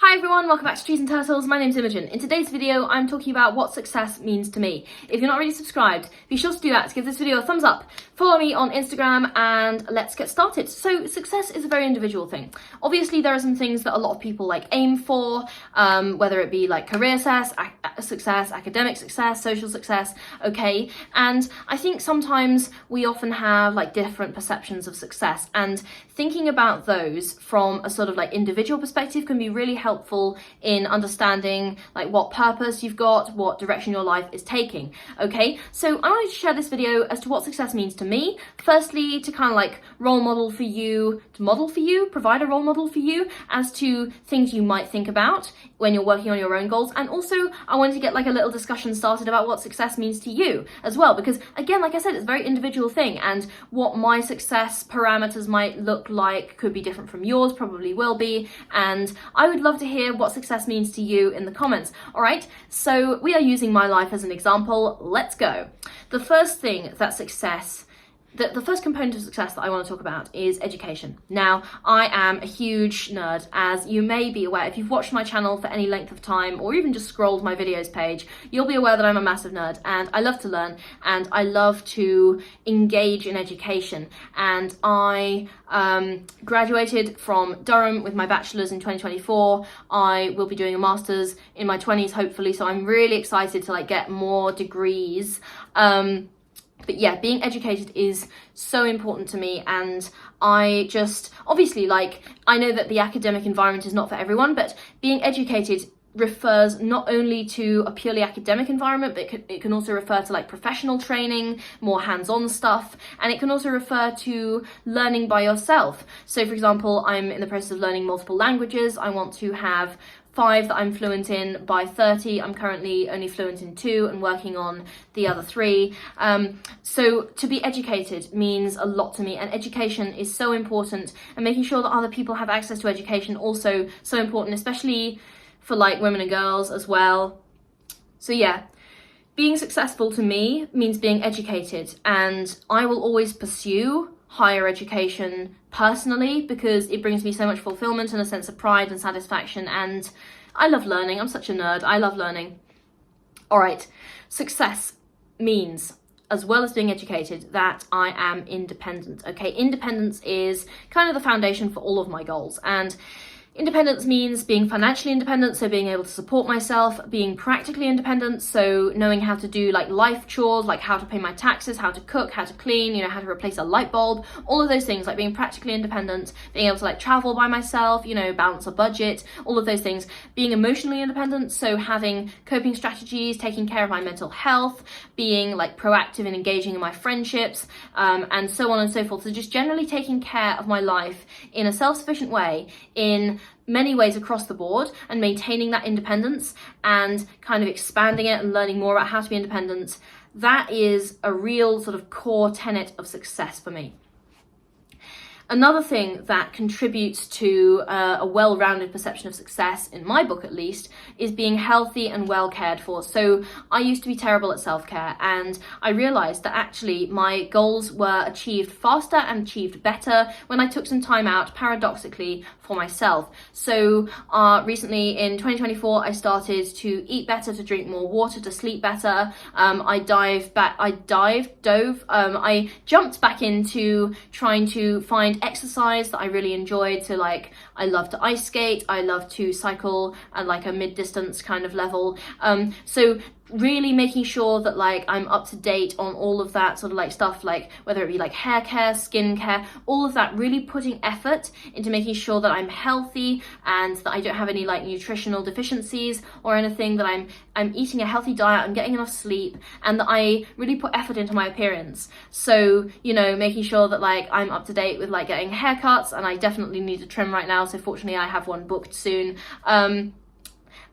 Hi everyone, welcome back to Trees and Turtles. My name's Imogen. In today's video, I'm talking about what success means to me. If you're not already subscribed, be sure to do that, to give this video a thumbs up. Follow me on Instagram and let's get started. So success is a very individual thing. Obviously, there are some things that a lot of people aim for, whether it be career success, academic success, social success, okay? And I think sometimes we often have different perceptions of success, and thinking about those from a sort of individual perspective can be really helpful in understanding what purpose you've got, what direction your life is taking, okay? So I wanted to share this video as to what success means to me. Firstly, to kind of role model for you, provide a role model for you as to things you might think about when you're working on your own goals. And also I wanted to get a little discussion started about what success means to you as well, because again, like I said, it's a very individual thing, and what my success parameters might look like could be different from yours, probably will be, and I would love to hear what success means to you in the comments. All right, so we are using my life as an example. Let's go. The first thing that the first component of success that I want to talk about is education. Now, I am a huge nerd, as you may be aware. If you've watched my channel for any length of time, or even just scrolled my videos page, you'll be aware that I'm a massive nerd, and I love to learn, and I love to engage in education. And I graduated from Durham with my bachelor's in 2024. I will be doing a master's in my 20s, hopefully, so I'm really excited to get more degrees. But yeah, being educated is so important to me, and I just, obviously, I know that the academic environment is not for everyone, but being educated refers not only to a purely academic environment, but it can also refer to professional training, more hands-on stuff, and it can also refer to learning by yourself. So for example, I'm in the process of learning multiple languages. I want to have 5 that I'm fluent in by 30. I'm currently only fluent in 2 and working on the other 3. So to be educated means a lot to me, and education is so important, and making sure that other people have access to education also so important, especially for women and girls as well. So yeah, being successful to me means being educated, and I will always pursue higher education personally because it brings me so much fulfillment and a sense of pride and satisfaction, and I love learning. I'm such a nerd. I love learning. All right, success means, as well as being educated, that I am independent, okay? Independence is kind of the foundation for all of my goals, and independence means being financially independent, so being able to support myself, being practically independent, so knowing how to do life chores, how to pay my taxes, how to cook, how to clean, how to replace a light bulb, all of those things, being practically independent, being able to travel by myself, balance a budget, all of those things. Being emotionally independent, so having coping strategies, taking care of my mental health, being proactive and engaging in my friendships, and so on and so forth. So just generally taking care of my life in a self-sufficient way in many ways across the board, and maintaining that independence and kind of expanding it and learning more about how to be independent. That is a real sort of core tenet of success for me. Another thing that contributes to a well-rounded perception of success, in my book at least, is being healthy and well cared for. So I used to be terrible at self-care, and I realized that actually my goals were achieved faster and achieved better when I took some time out, paradoxically, for myself. So recently in 2024, I started to eat better, to drink more water, to sleep better. I jumped back into trying to find exercise that I really enjoyed. So I love to ice skate, I love to cycle at a mid-distance kind of level. So really making sure that I'm up to date on all of that sort of stuff, whether it be hair care, skin care, all of that, really putting effort into making sure that I'm healthy and that I don't have any nutritional deficiencies or anything, that I'm eating a healthy diet, I'm getting enough sleep, and that I really put effort into my appearance. So making sure that I'm up to date with getting haircuts, and I definitely need to trim right now, so fortunately I have one booked soon.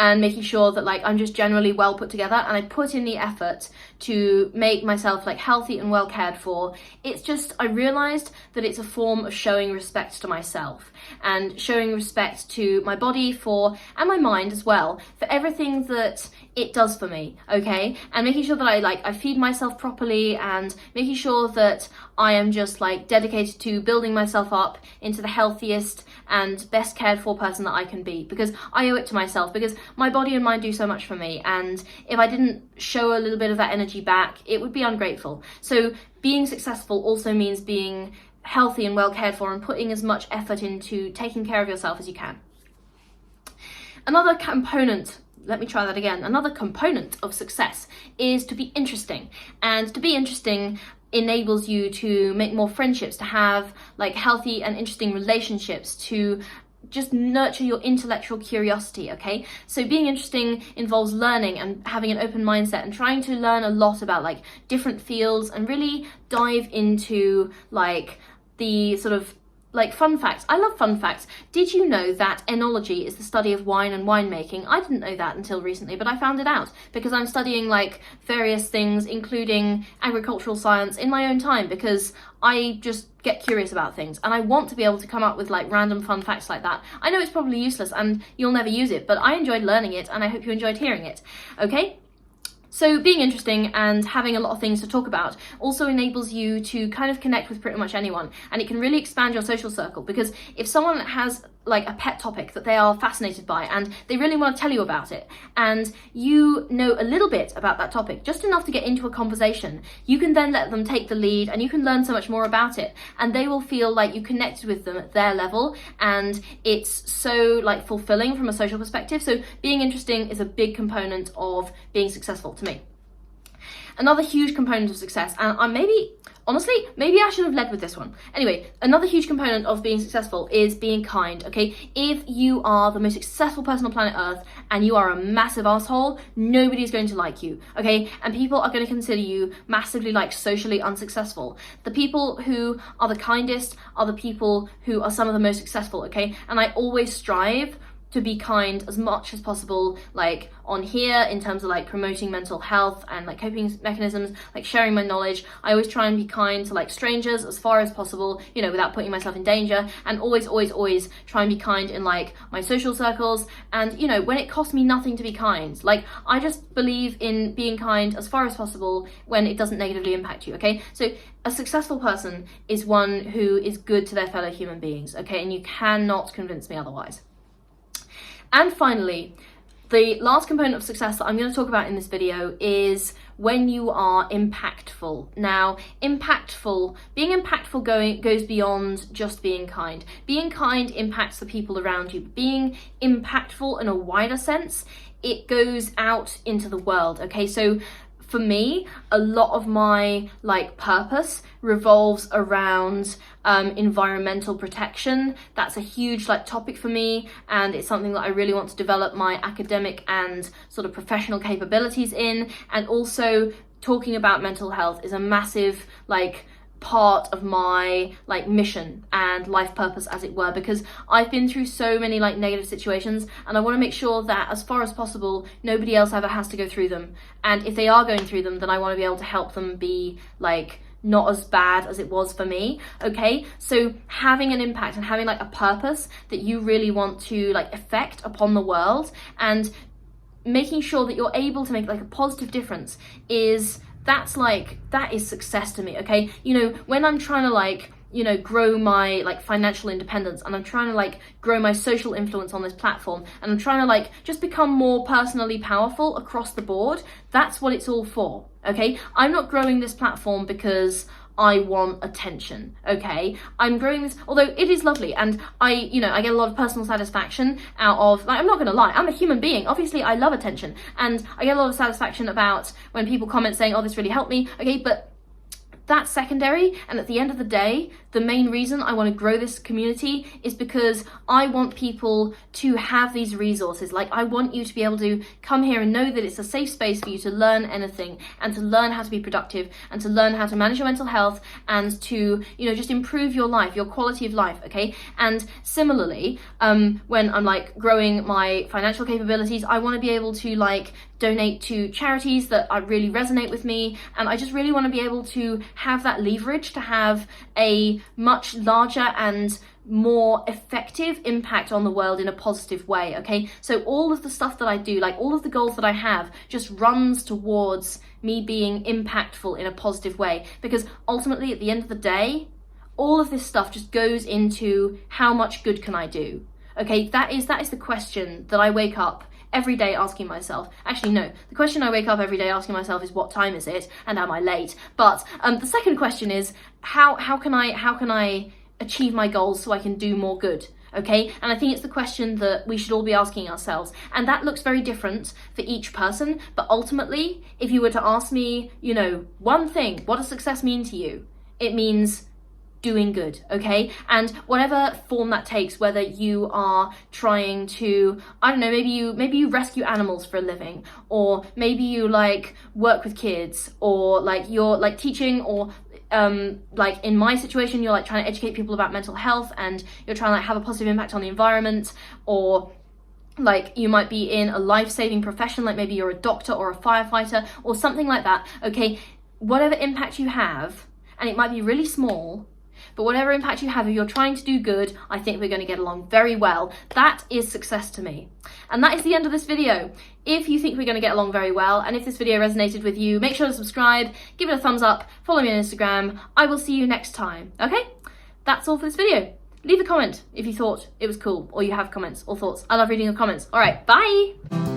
and making sure that like I'm just generally well put together and I put in the effort to make myself like healthy and well cared for, it's just, I realized that it's a form of showing respect to myself and showing respect to my body and my mind as well, for everything that it does for me, okay? And making sure that I feed myself properly, and making sure that I am just like dedicated to building myself up into the healthiest and best cared for person that I can be, because I owe it to myself, because my body and mind do so much for me, and if I didn't show a little bit of that energy back, it would be ungrateful. So being successful also means being healthy and well cared for and putting as much effort into taking care of yourself as you can. Another component of success is to be interesting. And to be interesting enables you to make more friendships, to have like healthy and interesting relationships, to just nurture your intellectual curiosity, okay? So being interesting involves learning and having an open mindset and trying to learn a lot about like different fields and really dive into like the sort of like fun facts. I love fun facts. Did you know that enology is the study of wine and winemaking? I didn't know that until recently, but I found it out because I'm studying like various things, including agricultural science, in my own time, because I just get curious about things and I want to be able to come up with like random fun facts like that. I know it's probably useless and you'll never use it, but I enjoyed learning it and I hope you enjoyed hearing it, okay? So being interesting and having a lot of things to talk about also enables you to kind of connect with pretty much anyone, and it can really expand your social circle, because if someone has like a pet topic that they are fascinated by and they really want to tell you about it, and you know a little bit about that topic, just enough to get into a conversation, you can then let them take the lead and you can learn so much more about it, and they will feel like you connected with them at their level, and it's so like fulfilling from a social perspective. So being interesting is a big component of being successful to me. Another huge component of success, and maybe I should have led with this one. Anyway, another huge component of being successful is being kind, okay? If you are the most successful person on planet Earth and you are a massive asshole, nobody's going to like you, okay? And people are going to consider you massively like socially unsuccessful. The people who are the kindest are the people who are some of the most successful, okay? And I always strive to be kind as much as possible, like on here, in terms of like promoting mental health and like coping mechanisms, like sharing my knowledge. I always try and be kind to like strangers as far as possible, you know, without putting myself in danger, and always try and be kind in like my social circles. And you know, when it costs me nothing to be kind, like I just believe in being kind as far as possible when it doesn't negatively impact you, okay? So a successful person is one who is good to their fellow human beings, okay? And you cannot convince me otherwise. And finally, the last component of success that I'm going to talk about in this video is when you are impactful. Now, being impactful goes beyond just being kind. Being kind impacts the people around you. Being impactful in a wider sense, it goes out into the world, okay? So for me, a lot of my like purpose revolves around environmental protection. That's a huge like topic for me, and it's something that I really want to develop my academic and sort of professional capabilities in. And also talking about mental health is a massive like part of my like mission and life purpose, as it were, because I've been through so many like negative situations, and I want to make sure that as far as possible nobody else ever has to go through them, and if they are going through them, then I want to be able to help them be like not as bad as it was for me, okay? So having an impact and having like a purpose that you really want to like affect upon the world, and making sure that you're able to make like a positive difference, that is success to me, okay? You know, when I'm trying to like, you know, grow my like financial independence, and I'm trying to like grow my social influence on this platform, and I'm trying to like just become more personally powerful across the board, that's what it's all for, okay? I'm not growing this platform because I want attention, okay? I'm growing this, although it is lovely, and I get a lot of personal satisfaction out of, like, I'm not gonna lie, I'm a human being. Obviously, I love attention, and I get a lot of satisfaction about when people comment saying, oh, this really helped me, okay? But that's secondary. And at the end of the day, the main reason I want to grow this community is because I want people to have these resources. Like, I want you to be able to come here and know that it's a safe space for you to learn anything, and to learn how to be productive, and to learn how to manage your mental health, and to, you know, just improve your life, your quality of life, okay? And similarly, when I'm like growing my financial capabilities, I want to be able to like donate to charities that really resonate with me, and I just really want to be able to have that leverage to have a much larger and more effective impact on the world in a positive way, okay? So all of the stuff that I do, like all of the goals that I have, just runs towards me being impactful in a positive way, because ultimately at the end of the day, all of this stuff just goes into how much good can I do, okay? That is the question that I wake up every day asking myself. Actually, no, the question I wake up every day asking myself is, what time is it and am I late? But the second question is, how can I achieve my goals so I can do more good? Okay, and I think it's the question that we should all be asking ourselves, and that looks very different for each person. But ultimately, if you were to ask me, you know, one thing, what does success mean to you? It means doing good, okay? And whatever form that takes, whether you are trying to, I don't know, maybe you rescue animals for a living, or maybe you like work with kids, or like you're like teaching, or like in my situation, you're like trying to educate people about mental health, and you're trying to like have a positive impact on the environment, or like you might be in a life-saving profession, like maybe you're a doctor or a firefighter or something like that, okay? Whatever impact you have, and it might be really small, but whatever impact you have, if you're trying to do good, I think we're going to get along very well. That is success to me. And that is the end of this video. If you think we're going to get along very well, and if this video resonated with you, make sure to subscribe, give it a thumbs up, follow me on Instagram. I will see you next time, okay? That's all for this video. Leave a comment if you thought it was cool, or you have comments or thoughts. I love reading your comments. All right, bye!